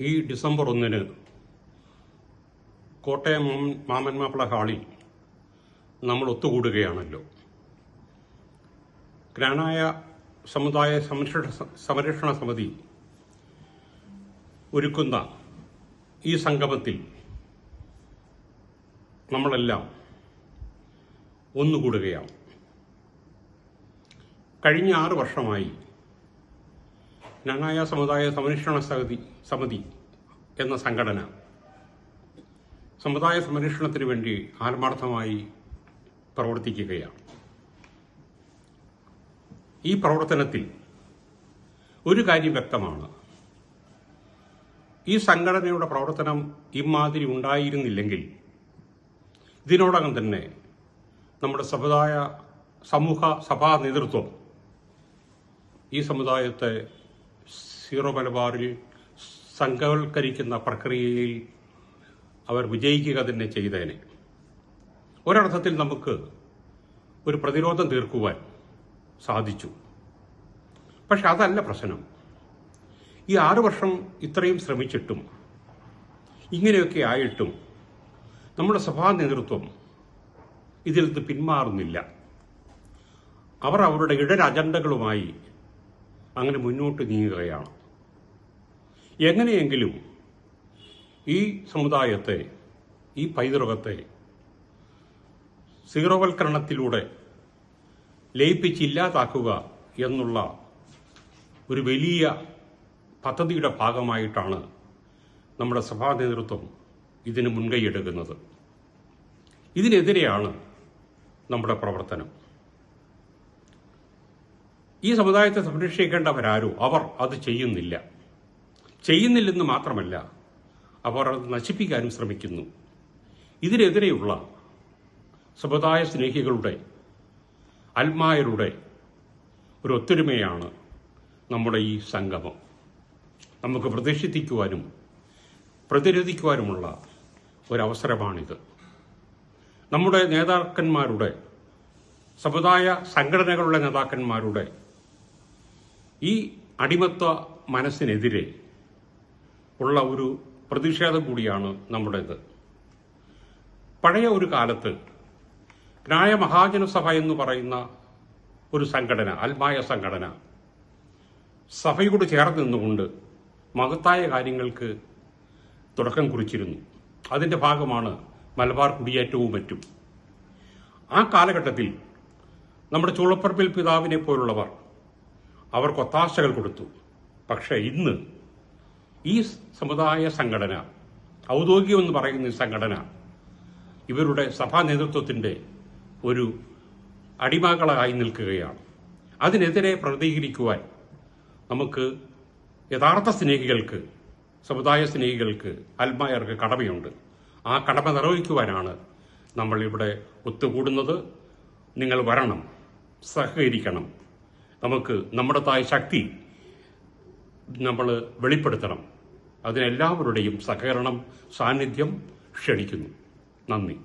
ഈ ഡിസംബർ 1 കോട്ടയം മാമൻ മാപ്പിള ഹാളിൽ നമ്മൾ ഒത്തുകൂടുകയാണല്ലോ. ഗ്രാനായ സമുദായ സംരക്ഷണ സമിതി ഒരുക്കുന്ന ഈ സംഗമത്തിൽ നമ്മളെല്ലാം ഒന്നുകൂടുകയാണ്. കഴിഞ്ഞ 6 വർഷമായി ഗ്രാനായ സമുദായ സംരക്ഷണ സമിതി എന്ന സംഘടന സമുദായ സംരക്ഷണത്തിന് വേണ്ടി ആത്മാർത്ഥമായി പ്രവർത്തിക്കുകയാണ്. ഈ പ്രവർത്തനത്തിൽ ഒരു കാര്യം വ്യക്തമാണ്. ഈ സംഘടനയുടെ പ്രവർത്തനം ഇമാതിരി ഉണ്ടായിരുന്നില്ലെങ്കിൽ ഇതിനോടകം തന്നെ നമ്മുടെ സഭാ നേതൃത്വം ഈ സമുദായത്തെ സീറോ മലബാറിൽ സംഘവൽക്കരിക്കുന്ന പ്രക്രിയയിൽ അവർ വിജയിക്കുക തന്നെ ചെയ്തേനെ. ഒരർത്ഥത്തിൽ നമുക്ക് ഒരു പ്രതിരോധം തീർക്കുവാൻ സാധിച്ചു. പക്ഷെ അതല്ല പ്രശ്നം. ഈ 6 വർഷം ഇത്രയും ശ്രമിച്ചിട്ടും ഇങ്ങനെയൊക്കെ ആയിട്ടും നമ്മുടെ സഭാ നേതൃത്വം ഇതിൽ നിന്ന് പിന്മാറുന്നില്ല. അവർ അവരുടെ ഇടര അജണ്ടകളുമായി അങ്ങനെ മുന്നോട്ട് നീങ്ങുകയാണ്. എങ്ങനെയെങ്കിലും ഈ സമുദായത്തെ, ഈ പൈതൃകത്തെ സീറോവൽക്കരണത്തിലൂടെ ലയിപ്പിച്ചില്ലാതാക്കുക എന്നുള്ള ഒരു വലിയ പദ്ധതിയുടെ ഭാഗമായിട്ടാണ് നമ്മുടെ സഭാ നേതൃത്വം ഇതിന് മുൻകൈയെടുക്കുന്നത്. ഇതിനെതിരെയാണ് നമ്മുടെ പ്രവർത്തനം. ഈ സമുദായത്തെ സംരക്ഷിക്കേണ്ടവരാരോ അവർ അത് ചെയ്യുന്നില്ലെന്ന് മാത്രമല്ല, അവർ അത് നശിപ്പിക്കാനും ശ്രമിക്കുന്നു. ഇതിനെതിരെയുള്ള സമുദായ സ്നേഹികളുടെ, ആത്മായരുടെ ഒരു ഒത്തൊരുമയാണ് നമ്മുടെ ഈ സംഗമം. നമുക്ക് പ്രതിഷേധിക്കുവാനും പ്രതിരോധിക്കുവാനുമുള്ള ഒരവസരമാണിത്. നമ്മുടെ നേതാക്കന്മാരുടെ, സമുദായ സംഘടനകളുടെ നേതാക്കന്മാരുടെ ഈ അടിമത്വ മനസ്സിനെതിരെ ഉള്ള ഒരു പ്രതിഷേധം കൂടിയാണ് നമ്മുടേത്. പഴയ ഒരു കാലത്ത് ഗ്രാനായ മഹാജനസഭ എന്ന് പറയുന്ന ഒരു സംഘടന, ആത്മായ സംഘടന, സഭയോട് ചേർന്ന് നിന്നുകൊണ്ട് മഹത്തായ കാര്യങ്ങൾക്ക് തുടക്കം കുറിച്ചിരുന്നു. അതിന്റെ ഭാഗമാണ് മലബാർ കുടിയേറ്റവും മറ്റും. ആ കാലഘട്ടത്തിൽ നമ്മുടെ ചൂളപ്പറമ്പിൽ പിതാവിനെ പോലുള്ളവർ അവർക്ക് ഒത്താശകൾ കൊടുത്തു. പക്ഷേ ഇന്ന് ഈ സമുദായ സംഘടന, ഔദ്യോഗികമെന്ന് പറയുന്ന ഈ സംഘടന, ഇവരുടെ സഭാ നേതൃത്വത്തിന്റെ ഒരു അടിമകളായി നിൽക്കുകയാണ്. അതിനെതിരെ പ്രതികരിക്കുവാൻ നമുക്ക് യഥാർത്ഥ സ്നേഹികൾക്ക്, സമുദായ സ്നേഹികൾക്ക്, ആത്മായർക്ക് കടമയുണ്ട്. ആ കടമ നിർവഹിക്കുവാനാണ് നമ്മൾ ഇവിടെ ഒത്തുകൂടുന്നത്. നിങ്ങൾ വരണം, സഹകരിക്കണം. നമുക്ക് നമ്മുടേതായ ശക്തി നമ്മൾ വെളിപ്പെടുത്തണം. അതിനെല്ലാവരുടെയും സഹകരണം, സാന്നിധ്യം ക്ഷണിക്കുന്നു. നന്ദി.